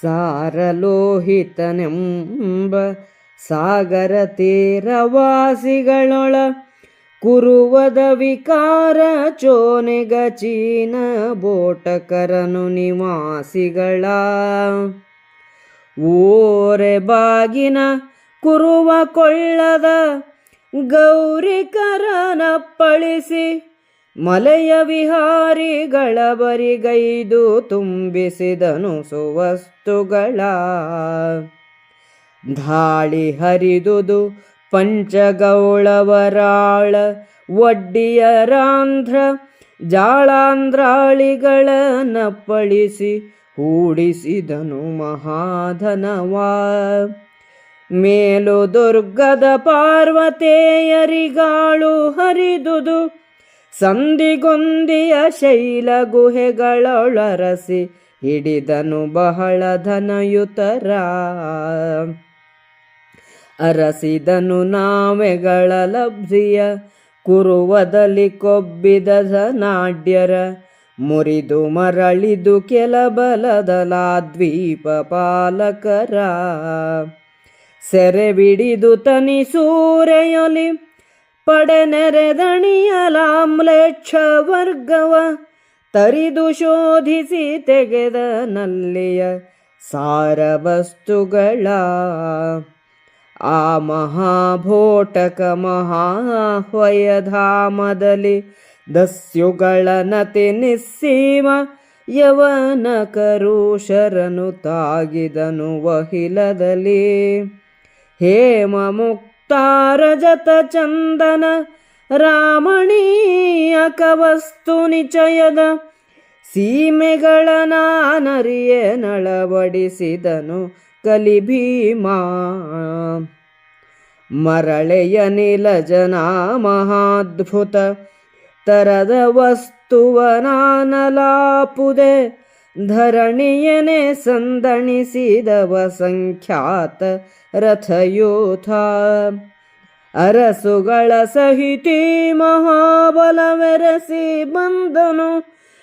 ಸಾರಲೋಹಿತನೆಂಬ ಸಾಗರ ತೀರವಾಸಿಗಳೊಳ ಕುರುವದ ವಿಕಾರ ಚೋನೆಗ ಚೀನ ಬೋಟಕರನು ನಿವಾಸಿಗಳ ಓರೆ ಬಾಗಿನ ಕುರುವ ಕೊಳ್ಳದ ಗೌರಿಕರನಪ್ಪಳಿಸಿ ಮಲೆಯ ವಿಹಾರಿಗಳ ಬರಿಗೈದು ತುಂಬಿಸಿದನು ಸುವಸ್ತುಗಳ ಧಾಳಿ ಹರಿದುದು ಪಂಚಗೌಳವರಾಳ ಒಡ್ಡಿಯರಾಂಧ್ರ ಜಾಳಾಂಧ್ರಾಳಿಗಳನ್ನಪ್ಪಳಿಸಿ ಹೂಡಿಸಿದನು ಮಹಾಧನವ ಮೇಲು ದುರ್ಗದ ಪಾರ್ವತೇಯರಿಗಾಳು ಹರಿದುದು ಸಂಧಿಗೊಂದಿಯ ಶೈಲ ಗುಹೆಗಳೊಳರಸಿ ಹಿಡಿದನು ಬಹಳ ಧನಯುತರ ಅರಸಿದನು ನಾವೆಗಳ ಲಬ್ಧಿಯ ಕುರುವದಲ್ಲಿ ಕೊಬ್ಬಿದ ಧನಾಢ್ಯರ ಮುರಿದು ಮರಳಿದು ಕೆಲ ಬಲದಲ ದ್ವೀಪ ಪಾಲಕರ ಸೆರೆಬಿಡಿದು ತನಿ ಸೂರೆಯೊಲಿ ಪಡೆನೆರೆದಣಿಯಲಾಮ್ಲೇಚ್ಛ ವರ್ಗವ ತರಿದು ಶೋಧಿಸಿ ತೆಗೆದ ನಲ್ಲಿಯ ಸಾರವಸ್ತುಗಳ ಆ ಮಹಾಭೋಟಕ ಮಹಾಹ್ವಯಧಾಮದಲ್ಲಿ ದಸ್ಯುಗಳ ನತಿ ನಿಸ್ಸೀಮ ಯವನ ಕರುಷರನು ತಾಗಿದನು ವಹಿಲದಲ್ಲಿ ಹೇಮ ಮುಕ್ತಾರಜತ ಚಂದನ ರಾಮಣೀಯಕ ವಸ್ತು ನಿಚಯದ ಸೀಮೆಗಳ ನಾನರಿಯೇ ನಳವಡಿಸಿದನು ಕಲಿಭೀಮಾ ಮರಳೆಯ ನಿಲಜನ ಮಹಾದ್ಭುತ ತರದ ವಸ್ತುವ ನಾನಲಾಪುದೆ ಧರಣಿಯನೆ ಸಂದಣಿಸಿದವ ಸಂಖ್ಯಾತ ರಥಯೋಥ ಅರಸುಗಳ ಸಹಿತಿ ಮಹಾಬಲವೆರಸಿ ಬಂದನು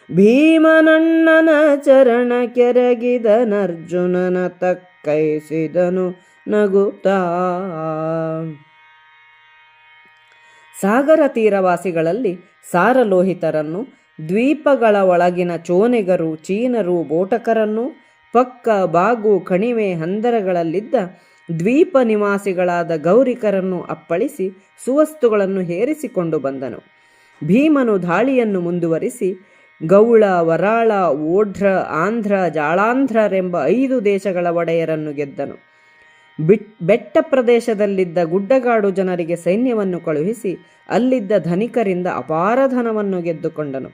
ಭೀಮನಣ್ಣನ ಚರಣ ಕೆರಗಿದನರ್ಜುನನ ತಕ್ಕೈಸಿದನು ನಗುತ್ತಾ. ಸಾಗರ ತೀರವಾಸಿಗಳಲ್ಲಿ ಸಾರಲೋಹಿತರನ್ನು, ದ್ವೀಪಗಳ ಒಳಗಿನ ಚೋನೆಗರು, ಚೀನರು, ಬೋಟಕರನ್ನು, ಪಕ್ಕ ಬಾಗು ಕಣಿವೆ ಹಂದರಗಳಲ್ಲಿದ್ದ ದ್ವೀಪ ನಿವಾಸಿಗಳಾದ ಗೌರಿಕರನ್ನು ಅಪ್ಪಳಿಸಿ ಸುವಸ್ತುಗಳನ್ನು ಹೇರಿಸಿಕೊಂಡು ಬಂದನು. ಭೀಮನು ಧಾಳಿಯನ್ನು ಮುಂದುವರಿಸಿ ಗೌಳ, ವರಾಳ, ಓಢ್ರ, ಆಂಧ್ರ, ಜಾಳಾಂಧ್ರರೆಂಬ 5 ದೇಶಗಳ ಒಡೆಯರನ್ನು ಗೆದ್ದನು. ಬೆಟ್ಟ ಪ್ರದೇಶದಲ್ಲಿದ್ದ ಗುಡ್ಡಗಾಡು ಜನರಿಗೆ ಸೈನ್ಯವನ್ನು ಕಳುಹಿಸಿ ಅಲ್ಲಿದ್ದ ಧನಿಕರಿಂದ ಅಪಾರ ಧನವನ್ನು ಗೆದ್ದುಕೊಂಡನು.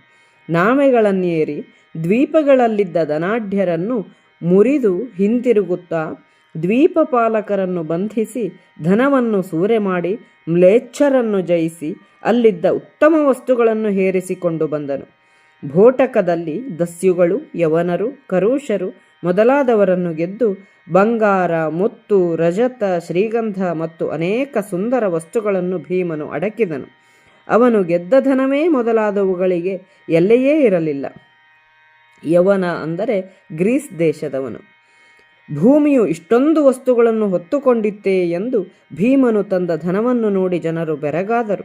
ನಾವೆಗಳನ್ನೇರಿ ದ್ವೀಪಗಳಲ್ಲಿದ್ದ ಧನಾಢ್ಯರನ್ನು ಮುರಿದು ಹಿಂತಿರುಗುತ್ತಾ ದ್ವೀಪಪಾಲಕರನ್ನು ಬಂಧಿಸಿ ಧನವನ್ನು ಸೂರೆ ಮಾಡಿ ಮ್ಲೇಚ್ಛರನ್ನು ಜಯಿಸಿ ಅಲ್ಲಿದ್ದ ಉತ್ತಮ ವಸ್ತುಗಳನ್ನು ಹೇರಿಸಿಕೊಂಡು ಬಂದನು. ಭೋಟಕದಲ್ಲಿ ದಸ್ಯುಗಳು, ಯವನರು, ಕರುಷರು ಮೊದಲಾದವರನ್ನು ಗೆದ್ದು ಬಂಗಾರ, ಮುತ್ತು, ರಜತ, ಶ್ರೀಗಂಧ ಮತ್ತು ಅನೇಕ ಸುಂದರ ವಸ್ತುಗಳನ್ನು ಭೀಮನು ಅಡಕಿದನು. ಅವನು ಗೆದ್ದ ಧನವೇ ಮೊದಲಾದವುಗಳಿಗೆ ಎಲ್ಲೆಯೇ ಇರಲಿಲ್ಲ. ಯವನ ಅಂದರೆ ಗ್ರೀಸ್ ದೇಶದವನು. ಭೂಮಿಯು ಇಷ್ಟೊಂದು ವಸ್ತುಗಳನ್ನು ಹೊತ್ತುಕೊಂಡಿತ್ತೇ ಎಂದು ಭೀಮನು ತಂದ ಧನವನ್ನು ನೋಡಿ ಜನರು ಬೆರಗಾದರು.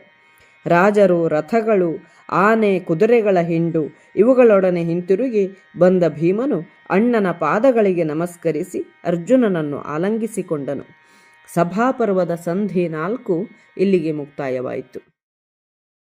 ರಾಜರು, ರಥಗಳು, ಆನೆ, ಕುದುರೆಗಳ ಹಿಂಡು ಇವುಗಳೊಡನೆ ಹಿಂತಿರುಗಿ ಬಂದ ಭೀಮನು ಅಣ್ಣನ ಪಾದಗಳಿಗೆ ನಮಸ್ಕರಿಸಿ ಅರ್ಜುನನನ್ನು ಆಲಂಗಿಸಿಕೊಂಡನು. ಸಭಾಪರ್ವದ ಸಂಧಿ 4 ಇಲ್ಲಿಗೆ ಮುಕ್ತಾಯವಾಯಿತು.